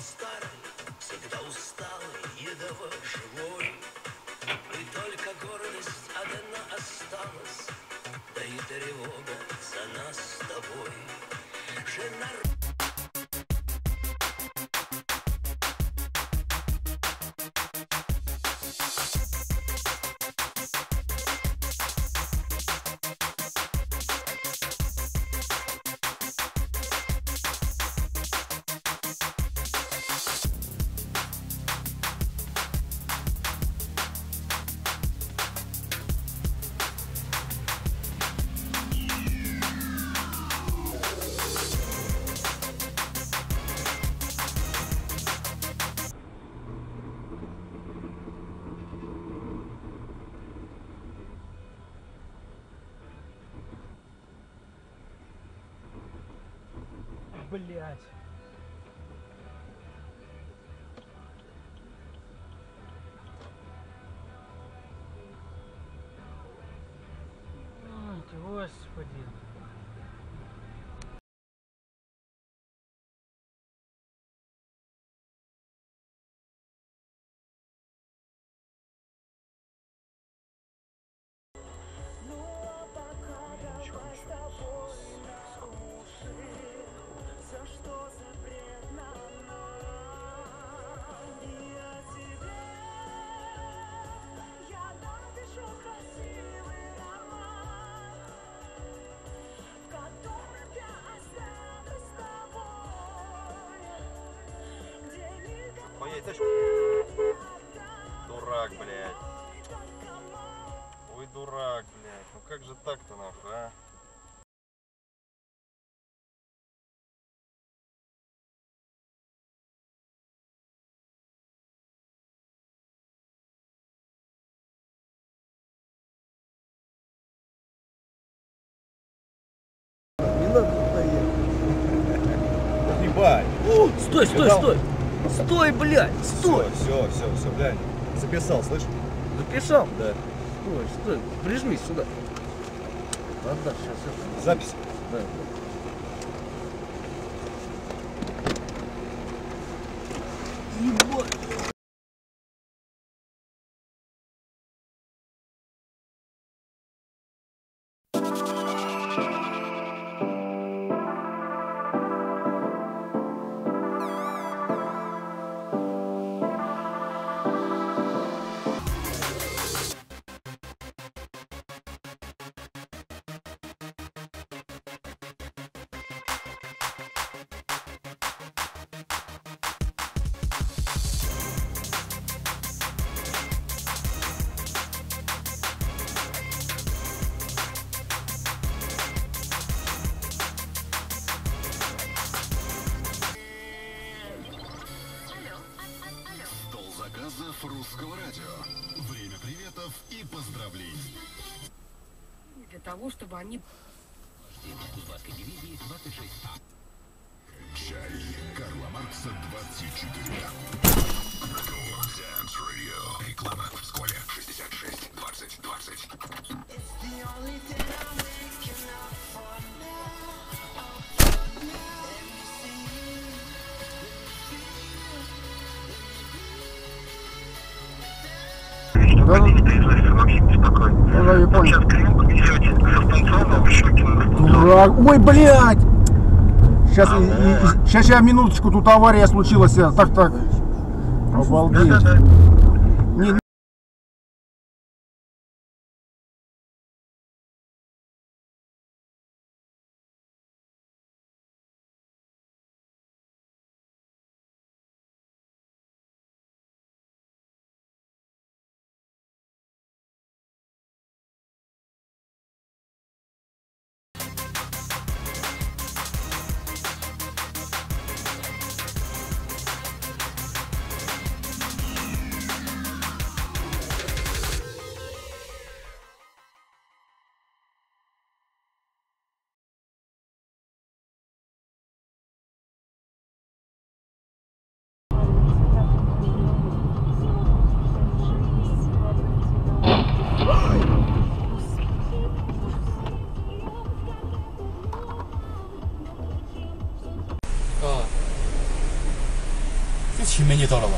старый, всегда усталый, едово живой. И только гордость одна осталась, да и тревога за нас с тобой. Жена... Блять. Господи. Дурак, блядь. Ой, дурак, блядь. Ну как же так-то нахуй, а? Не надо стоять. Ебать. Стой, стой, стой. Стой, блядь, стой. Все, блядь. Записал, слышь? Записал? Да. Стой, стой. Прижмись сюда. Ладно, сейчас это. Запись? Да. Ебать. Русского радио. Время приветов и поздравлений. Для того, чтобы они... Чай Карла Маркса 24. Dance Radio. Реклама в школе 66 20 20. Да, вообще беспокойно. Да, я понял. Сейчас клинику несете со станционного в Щукино. Дурак. Ой, блядь! Сейчас, минуточку, тут авария случилась. Так. Обалдеть. Да. Не, $3000 мені дорого.